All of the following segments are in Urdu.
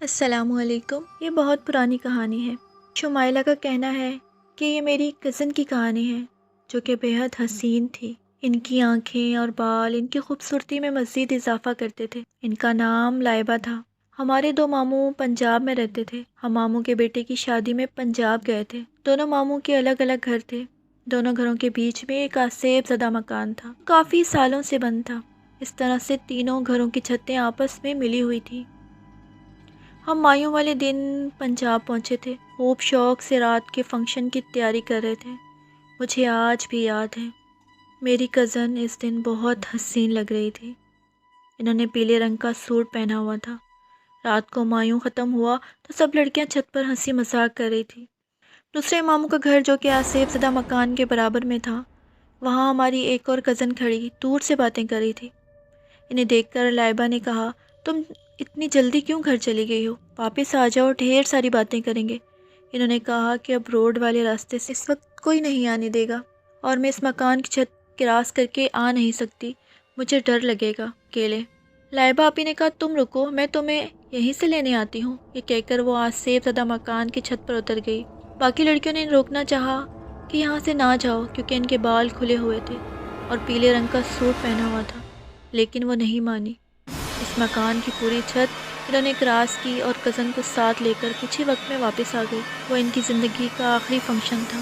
السلام علیکم۔ یہ بہت پرانی کہانی ہے۔ شمائلہ کا کہنا ہے کہ یہ میری کزن کی کہانی ہے جو کہ بیحد حسین تھی۔ ان کی آنکھیں اور بال ان کی خوبصورتی میں مزید اضافہ کرتے تھے۔ ان کا نام لائبہ تھا۔ ہمارے دو ماموں پنجاب میں رہتے تھے۔ ہم ماموں کے بیٹے کی شادی میں پنجاب گئے تھے۔ دونوں ماموں کے الگ الگ گھر تھے۔ دونوں گھروں کے بیچ میں ایک آسیب زدہ مکان تھا، کافی سالوں سے بند تھا۔ اس طرح سے تینوں گھروں کی چھتیں آپس میں ملی ہوئی تھی۔ ہم مایوں والے دن پنجاب پہنچے تھے۔ خوب شوق سے رات کے فنکشن کی تیاری کر رہے تھے۔ مجھے آج بھی یاد ہے، میری کزن اس دن بہت حسین لگ رہی تھی۔ انہوں نے پیلے رنگ کا سوٹ پہنا ہوا تھا۔ رات کو مایوں ختم ہوا تو سب لڑکیاں چھت پر ہنسی مذاق کر رہی تھی۔ دوسرے ماموں کا گھر جو کہ آسیب زدہ مکان کے برابر میں تھا، وہاں ہماری ایک اور کزن کھڑی دور سے باتیں کر رہی تھی۔ انہیں دیکھ کر لائبہ نے کہا، تم اتنی جلدی کیوں گھر چلی گئی ہو؟ واپس آ جاؤ، ڈھیر ساری باتیں کریں گے۔ انہوں نے کہا کہ اب روڈ والے راستے سے اس وقت کوئی نہیں آنے دے گا اور میں اس مکان کی چھت کراس کر کے آ نہیں سکتی، مجھے ڈر لگے گا اکیلے۔ لائبہ آپی نے کہا، تم رکو، میں تمہیں یہیں سے لینے آتی ہوں۔ یہ کہہ کر وہ آسیب زدہ مکان کی چھت پر اتر گئی۔ باقی لڑکیوں نے روکنا چاہا کہ یہاں سے نہ جاؤ کیونکہ ان کے بال کھلے ہوئے تھے اور پیلے رنگ کا سوٹ پہنا ہوا تھا، لیکن وہ نہیں مانی۔ اس مکان کی پوری چھت انہوں نے کراس کی اور کزن کو ساتھ لے کر کچھ ہی وقت میں واپس آ گئی۔ وہ ان کی زندگی کا آخری فنکشن تھا۔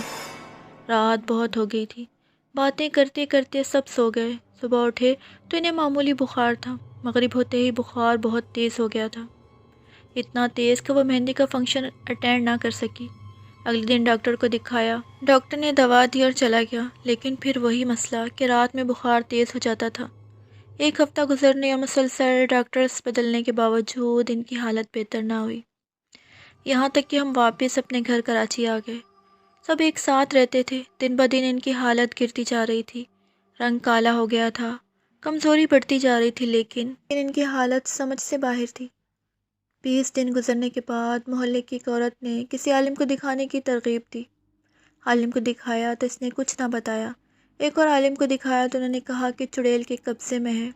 رات بہت ہو گئی تھی۔ باتیں کرتے کرتے سب سو گئے۔ صبح اٹھے تو انہیں معمولی بخار تھا۔ مغرب ہوتے ہی بخار بہت تیز ہو گیا تھا، اتنا تیز کہ وہ مہندی کا فنکشن اٹینڈ نہ کر سکی۔ اگلے دن ڈاکٹر کو دکھایا۔ ڈاکٹر نے دوا دی اور چلا گیا، لیکن پھر وہی مسئلہ کہ رات میں بخار تیز ہو جاتا تھا۔ ایک ہفتہ گزرنے اور مسلسل ڈاکٹرز بدلنے کے باوجود ان کی حالت بہتر نہ ہوئی، یہاں تک کہ ہم واپس اپنے گھر کراچی آ گئے۔ سب ایک ساتھ رہتے تھے۔ دن بدن ان کی حالت گرتی جا رہی تھی، رنگ کالا ہو گیا تھا، کمزوری بڑھتی جا رہی تھی، لیکن ان کی حالت سمجھ سے باہر تھی۔ 20 دن گزرنے کے بعد محلے کی ایک عورت نے کسی عالم کو دکھانے کی ترغیب دی۔ عالم کو دکھایا تو اس نے کچھ نہ بتایا۔ ایک اور عالم کو دکھایا تو انہوں نے کہا کہ چڑیل کے قبضے میں ہے۔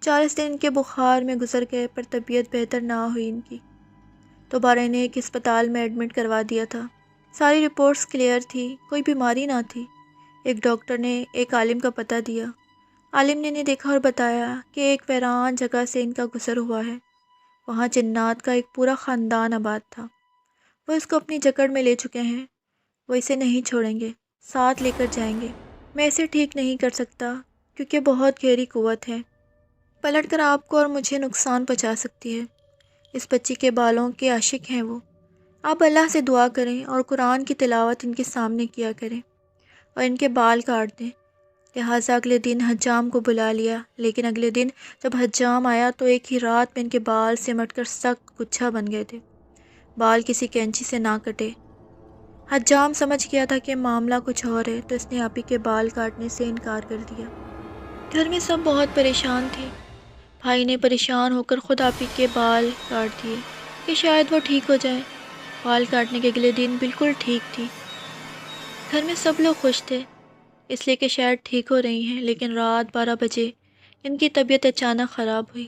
40 دن کے بخار میں گزر گئے پر طبیعت بہتر نہ ہوئی ان کی۔ دوبارہ انہیں ایک اسپتال میں ایڈمٹ کروا دیا تھا۔ ساری رپورٹس کلیئر تھی، کوئی بیماری نہ تھی۔ ایک ڈاکٹر نے ایک عالم کا پتہ دیا۔ عالم نے انہیں دیکھا اور بتایا کہ ایک ویران جگہ سے ان کا گزر ہوا ہے، وہاں جنات کا ایک پورا خاندان آباد تھا۔ وہ اس کو اپنی جکڑ میں لے چکے ہیں، وہ اسے نہیں چھوڑیں گے، ساتھ لے کر جائیں گے۔ میں اسے ٹھیک نہیں کر سکتا کیونکہ بہت گہری قوت ہے، پلٹ کر آپ کو اور مجھے نقصان پہنچا سکتی ہے۔ اس بچی کے بالوں کے عاشق ہیں وہ۔ آپ اللہ سے دعا کریں اور قرآن کی تلاوت ان کے سامنے کیا کریں اور ان کے بال کاٹ دیں۔ لہٰذا اگلے دن حجام کو بلا لیا، لیکن اگلے دن جب حجام آیا تو ایک ہی رات میں ان کے بال سمٹ کر سخت گچھا بن گئے تھے۔ بال کسی کینچی سے نہ کٹے۔ حجام سمجھ گیا تھا کہ معاملہ کچھ اور ہے تو اس نے آپی کے بال کاٹنے سے انکار کر دیا۔ گھر میں سب بہت پریشان تھے۔ بھائی نے پریشان ہو کر خود آپی کے بال کاٹ دیے کہ شاید وہ ٹھیک ہو جائے۔ بال کاٹنے کے اگلے دن بالکل ٹھیک تھی۔ گھر میں سب لوگ خوش تھے اس لیے کہ شاید ٹھیک ہو رہی ہیں، لیکن رات 12 بجے ان کی طبیعت اچانک خراب ہوئی۔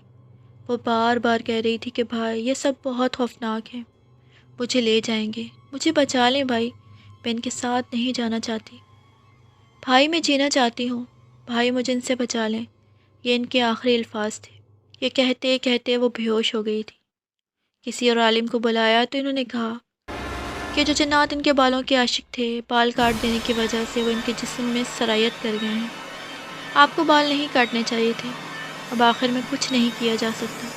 وہ بار بار کہہ رہی تھی کہ بھائی یہ سب بہت خوفناک ہے، مجھے لے جائیں گے، مجھے بچا لیں بھائی، میں ان کے ساتھ نہیں جانا چاہتی۔ بھائی میں جینا چاہتی ہوں، بھائی مجھے ان سے بچا لیں، یہ ان کے آخری الفاظ تھے۔ یہ کہتے کہتے وہ بے ہوش ہو گئی تھی۔ کسی اور عالم کو بلایا تو انہوں نے کہا کہ جو جنات ان کے بالوں کے عاشق تھے، بال کاٹ دینے کی وجہ سے وہ ان کے جسم میں سرایت کر گئے ہیں۔ آپ کو بال نہیں کاٹنے چاہیے تھے، اب آخر میں کچھ نہیں کیا جا سکتا۔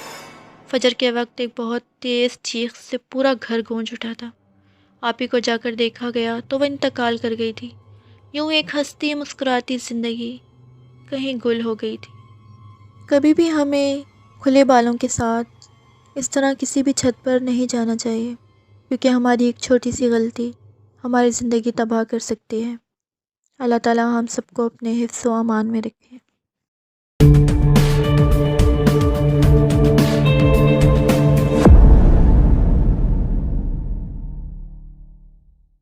فجر کے وقت ایک بہت تیز چیخ سے پورا گھر گونج اٹھا تھا۔ آپی کو جا کر دیکھا گیا تو وہ انتقال کر گئی تھی۔ یوں ایک ہنستی مسکراتی زندگی کہیں گل ہو گئی تھی۔ کبھی بھی ہمیں کھلے بالوں کے ساتھ اس طرح کسی بھی چھت پر نہیں جانا چاہیے، کیونکہ ہماری ایک چھوٹی سی غلطی ہماری زندگی تباہ کر سکتی ہے۔ اللہ تعالی ہم سب کو اپنے حفظ و امان میں رکھے۔